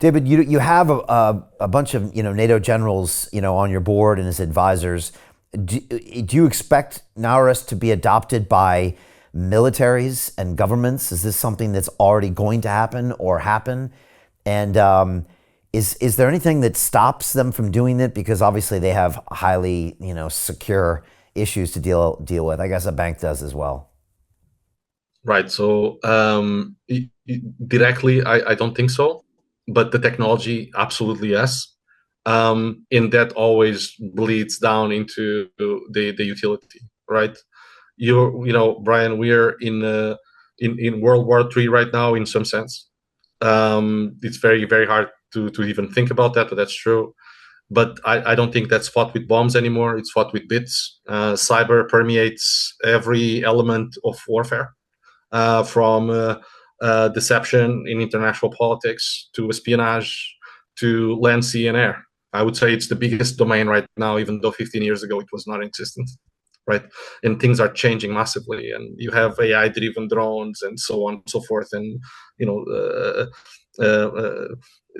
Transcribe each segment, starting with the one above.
David, you have a bunch of NATO generals on your board and as advisors. Do you expect Naoris to be adopted by militaries and governments? Is this something that's already going to happen or happen? And is there anything that stops them from doing it? Because obviously they have highly secure issues to deal with. I guess a bank does as well. Right. So directly, I don't think so, but the technology absolutely yes. And that always bleeds down into the utility, right? Brian, we're in World War III right now in some sense. It's very, very hard to even think about that, but that's true. But I don't think that's fought with bombs anymore. It's fought with bits. Cyber permeates every element of warfare, from deception in international politics to espionage to land, sea, and air. I would say it's the biggest domain right now, even though 15 years ago it was not existent, right? And things are changing massively, and you have AI-driven drones and so on and so forth, and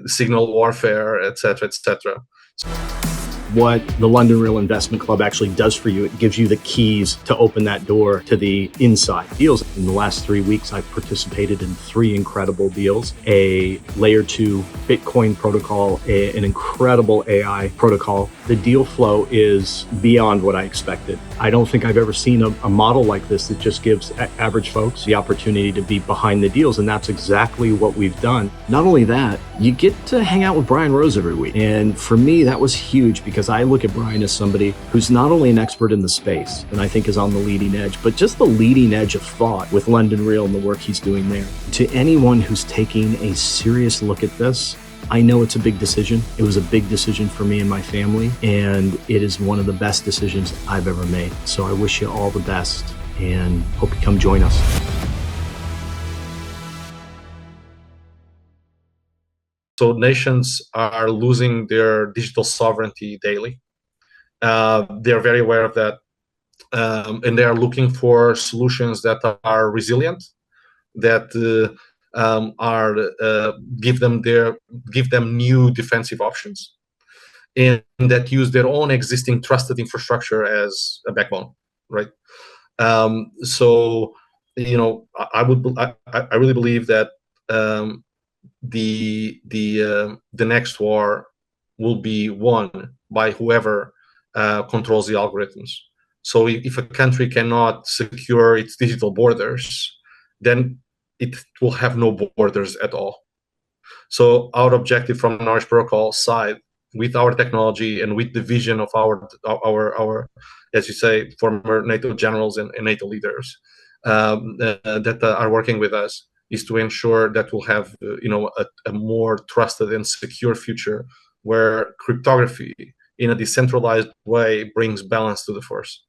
signal warfare, etc., etc. What the London Real Investment Club actually does for you, it gives you the keys to open that door to the inside deals. In the last 3 weeks, I've participated in 3 incredible deals: a layer 2 Bitcoin protocol, an incredible AI protocol. The deal flow is beyond what I expected. I don't think I've ever seen a model like this that just gives average folks the opportunity to be behind the deals, and that's exactly what we've done. Not only that, you get to hang out with Brian Rose every week, and for me, that was huge because I look at Brian as somebody who's not only an expert in the space, and I think is on the leading edge, but just the leading edge of thought with London Real and the work he's doing there. To anyone who's taking a serious look at this, I know it's a big decision. It was a big decision for me and my family, and it is one of the best decisions I've ever made. So I wish you all the best and hope you come join us. So nations are losing their digital sovereignty daily. They're very aware of that, and they are looking for solutions that are resilient, that give them new defensive options, and that use their own existing trusted infrastructure as a backbone, right? So, I really believe that the next war will be won by whoever controls the algorithms. So if a country cannot secure its digital borders, then it will have no borders at all. So our objective from Naoris Protocol side, with our technology and with the vision of our as you say, former NATO generals and NATO leaders that are working with us, is to ensure that we'll have a more trusted and secure future where cryptography in a decentralized way brings balance to the force.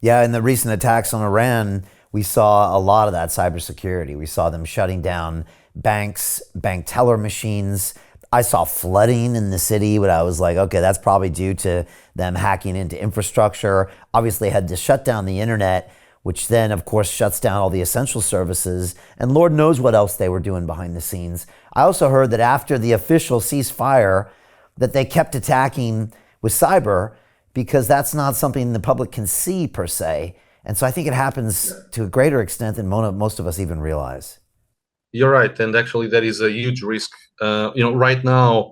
Yeah, in the recent attacks on Iran, we saw a lot of that cybersecurity. We saw them shutting down banks, bank teller machines. I saw flooding in the city, but I was like, okay, that's probably due to them hacking into infrastructure. Obviously had to shut down the internet, which then, of course, shuts down all the essential services. And Lord knows what else they were doing behind the scenes. I also heard that after the official ceasefire, that they kept attacking with cyber because that's not something the public can see per se. And so I think it happens to a greater extent than most of us even realize. You're right. And actually, that is a huge risk. Right now,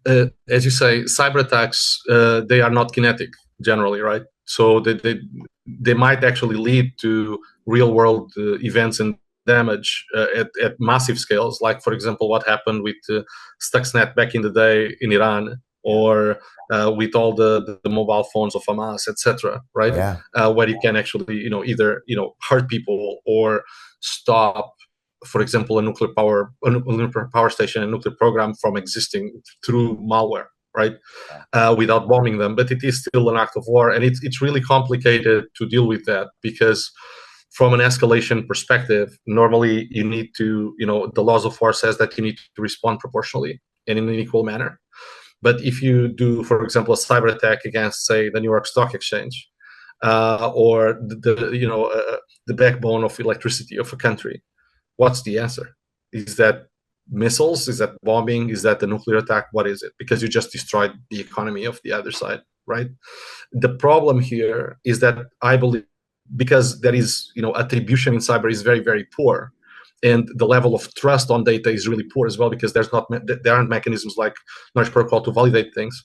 as you say, cyber attacks, they are not kinetic generally, right? So they might actually lead to real world events and damage at massive scales, like, for example, what happened with Stuxnet back in the day in Iran, or with all the mobile phones of Hamas, etc., right? Yeah. Where you can actually either hurt people or stop, for example, a nuclear power station, a nuclear program from existing through malware, right? Without bombing them. But it is still an act of war, and it's really complicated to deal with that, because from an escalation perspective, normally you need to, the laws of war says that you need to respond proportionally and in an equal manner. But if you do, for example, a cyber attack against, say, the New York Stock Exchange, or the backbone of electricity of a country, what's the answer? Is that missiles? Is that bombing? Is that a nuclear attack? What is it? Because you just destroyed the economy of the other side, right? The problem here is that I believe because there is, attribution in cyber is very, very poor, and the level of trust on data is really poor as well, because there aren't mechanisms like Naoris Protocol to validate things.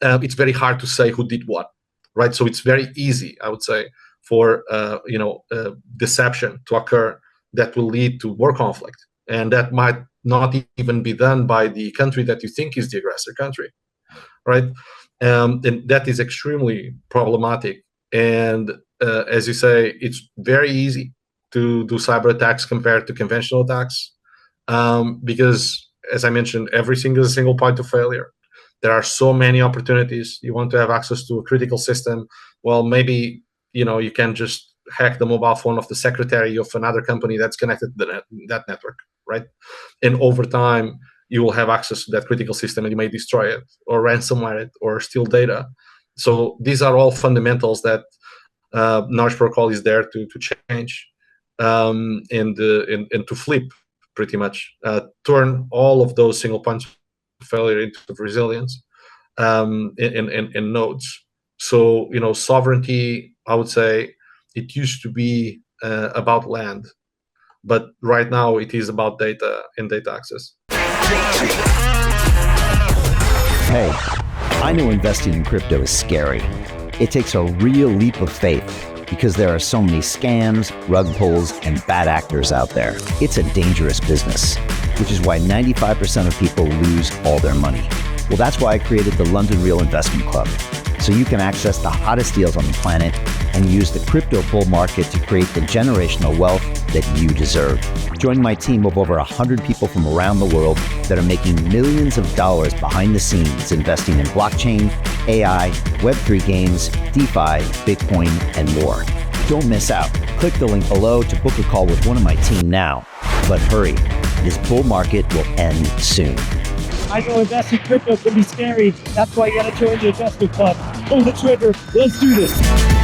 It's very hard to say who did what, right? So it's very easy, I would say, for deception to occur that will lead to war conflict, and that might not even be done by the country that you think is the aggressor country, right? And that is extremely problematic. And as you say, it's very easy to do cyber attacks compared to conventional attacks, because, as I mentioned, every single point of failure. There are so many opportunities. You want to have access to a critical system. Well, maybe you can just hack the mobile phone of the secretary of another company that's connected to that network, right? And over time, you will have access to that critical system, and you may destroy it or ransomware it or steal data. So these are all fundamentals that Naoris Protocol is there to change, and to flip, pretty much turn all of those single points of failure into resilience, and nodes. So sovereignty, I would say, it used to be about land, but right now it is about data and data access. Hey, I know investing in crypto is scary. It takes a real leap of faith because there are so many scams, rug pulls, and bad actors out there. It's a dangerous business, which is why 95% of people lose all their money. Well, that's why I created the London Real Investment Club, so you can access the hottest deals on the planet and use the crypto bull market to create the generational wealth that you deserve. Join my team of over 100 people from around the world that are making millions of dollars behind the scenes investing in blockchain, AI, Web3 games, DeFi, Bitcoin, and more. Don't miss out. Click the link below to book a call with one of my team now. But hurry, this bull market will end soon. I know investing in crypto can be scary. That's why you gotta join the investment club. Pull the trigger. Let's do this.